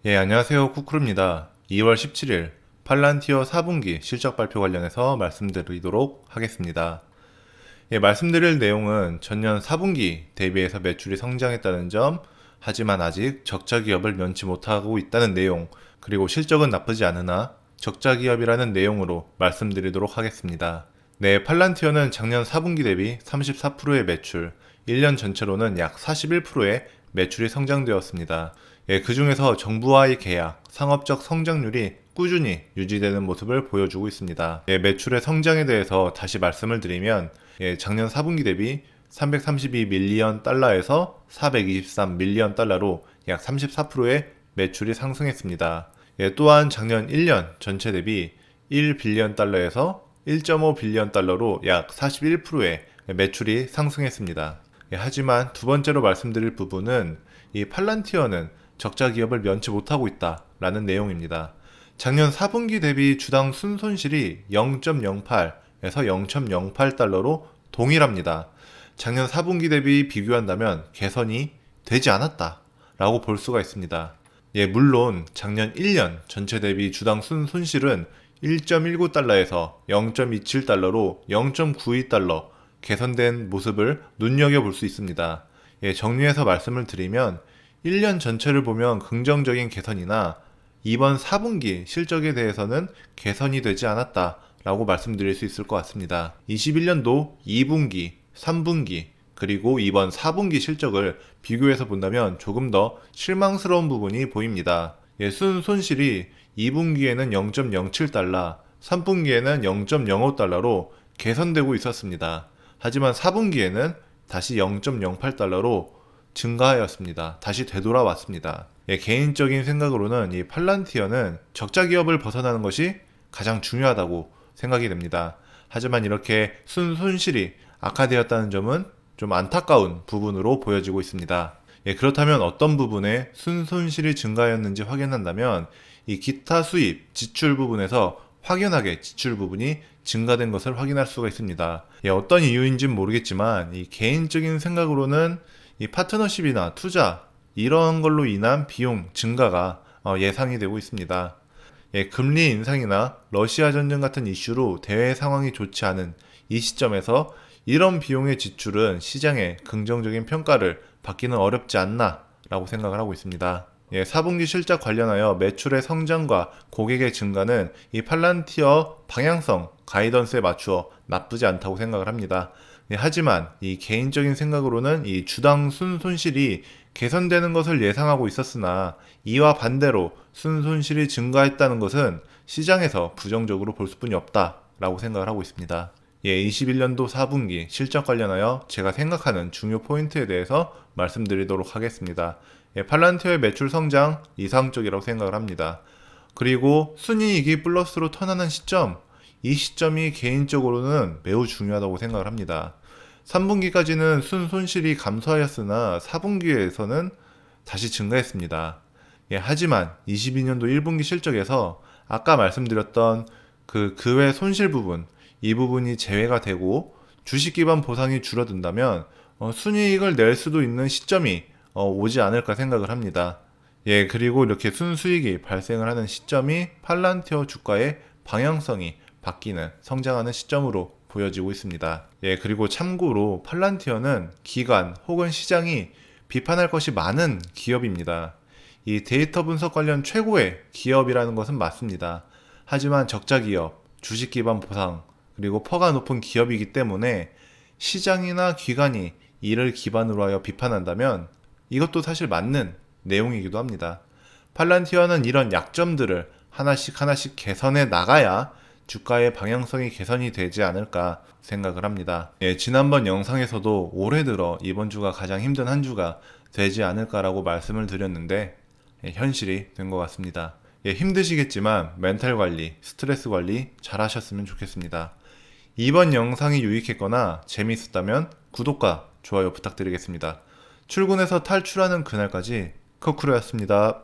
예, 안녕하세요. 쿠쿠루입니다. 2월 17일 팔란티어 4분기 실적 발표 관련해서 말씀드리도록 하겠습니다. 예, 말씀드릴 내용은 전년 4분기 대비해서 매출이 성장했다는 점, 하지만 아직 적자 기업을 면치 못하고 있다는 내용, 그리고 실적은 나쁘지 않으나 적자 기업이라는 내용으로 말씀드리도록 하겠습니다. 네, 팔란티어는 작년 4분기 대비 34%의 매출, 1년 전체로는 약 41%의 매출이 성장되었습니다. 예, 그 중에서 정부와의 계약, 상업적 성장률이 꾸준히 유지되는 모습을 보여주고 있습니다. 예, 매출의 성장에 대해서 다시 말씀을 드리면 예, 작년 4분기 대비 332 밀리언 달러에서 423 밀리언 달러로 약 34%의 매출이 상승했습니다. 예, 또한 작년 1년 전체 대비 1 빌리언 달러에서 1.5 빌리언 달러로 약 41%의 매출이 상승했습니다. 예, 하지만 두 번째로 말씀드릴 부분은 이 팔란티어는 적자 기업을 면치 못하고 있다라는 내용입니다. 작년 4분기 대비 주당 순손실이 0.08에서 0.08달러로 동일합니다. 작년 4분기 대비 비교한다면 개선이 되지 않았다라고 볼 수가 있습니다. 예, 물론 작년 1년 전체 대비 주당 순손실은 1.19달러에서 0.27달러로 0.92달러 개선된 모습을 눈여겨볼 수 있습니다. 예, 정리해서 말씀을 드리면 1년 전체를 보면 긍정적인 개선이나 이번 4분기 실적에 대해서는 개선이 되지 않았다라고 말씀드릴 수 있을 것 같습니다. 21년도 2분기, 3분기, 그리고 이번 4분기 실적을 비교해서 본다면 조금 더 실망스러운 부분이 보입니다. 예, 순손실이 2분기에는 0.07달러, 3분기에는 0.05달러로 개선되고 있었습니다. 하지만 4분기에는 다시 0.08달러로 증가하였습니다. 다시 되돌아왔습니다. 예, 개인적인 생각으로는 이 팔란티어는 적자 기업을 벗어나는 것이 가장 중요하다고 생각이 됩니다. 하지만 이렇게 순손실이 악화되었다는 점은 좀 안타까운 부분으로 보여지고 있습니다. 예, 그렇다면 어떤 부분에 순손실이 증가하였는지 확인한다면 이 기타 수입, 지출 부분에서 확연하게 지출 부분이 증가된 것을 확인할 수가 있습니다. 예, 어떤 이유인지는 모르겠지만 이 개인적인 생각으로는 이 파트너십이나 투자 이런 걸로 인한 비용 증가가 예상이 되고 있습니다. 예, 금리 인상이나 러시아 전쟁 같은 이슈로 대외 상황이 좋지 않은 이 시점에서 이런 비용의 지출은 시장의 긍정적인 평가를 받기는 어렵지 않나 라고 생각을 하고 있습니다. 예, 4분기 실적 관련하여 매출의 성장과 고객의 증가는 이 팔란티어 방향성 가이던스에 맞추어 나쁘지 않다고 생각을 합니다. 예, 하지만 이 개인적인 생각으로는 이 주당 순손실이 개선되는 것을 예상하고 있었으나 이와 반대로 순손실이 증가했다는 것은 시장에서 부정적으로 볼 수뿐이 없다라고 생각을 하고 있습니다. 예, 21년도 4분기 실적 관련하여 제가 생각하는 중요 포인트에 대해서 말씀드리도록 하겠습니다. 예, 팔란티어의 매출 성장 이상적이라고 생각을 합니다. 그리고 순이익이 플러스로 턴하는 시점, 이 시점이 개인적으로는 매우 중요하다고 생각을 합니다. 3분기까지는 순손실이 감소하였으나 4분기에서는 다시 증가했습니다. 예, 하지만 22년도 1분기 실적에서 아까 말씀드렸던 그 외 손실 부분, 이 부분이 제외가 되고 주식 기반 보상이 줄어든다면 순이익을 낼 수도 있는 시점이 오지 않을까 생각을 합니다. 예, 그리고 이렇게 순수익이 발생을 하는 시점이 팔란티어 주가의 방향성이 바뀌는 성장하는 시점으로 보여지고 있습니다. 예, 그리고 참고로 팔란티어는 기관 혹은 시장이 비판할 것이 많은 기업입니다. 이 데이터 분석 관련 최고의 기업이라는 것은 맞습니다. 하지만 적자 기업, 주식 기반 보상, 그리고 퍼가 높은 기업이기 때문에 시장이나 기관이 이를 기반으로 하여 비판한다면 이것도 사실 맞는 내용이기도 합니다. 팔란티어는 이런 약점들을 하나씩 개선해 나가야 주가의 방향성이 개선이 되지 않을까 생각을 합니다. 예, 지난번 영상에서도 올해 들어 이번 주가 가장 힘든 한 주가 되지 않을까라고 말씀을 드렸는데 현실이 된 것 같습니다. 예, 힘드시겠지만 멘탈 관리, 스트레스 관리 잘 하셨으면 좋겠습니다. 이번 영상이 유익했거나 재미있었다면 구독과 좋아요 부탁드리겠습니다. 출근해서 탈출하는 그날까지 커크루였습니다.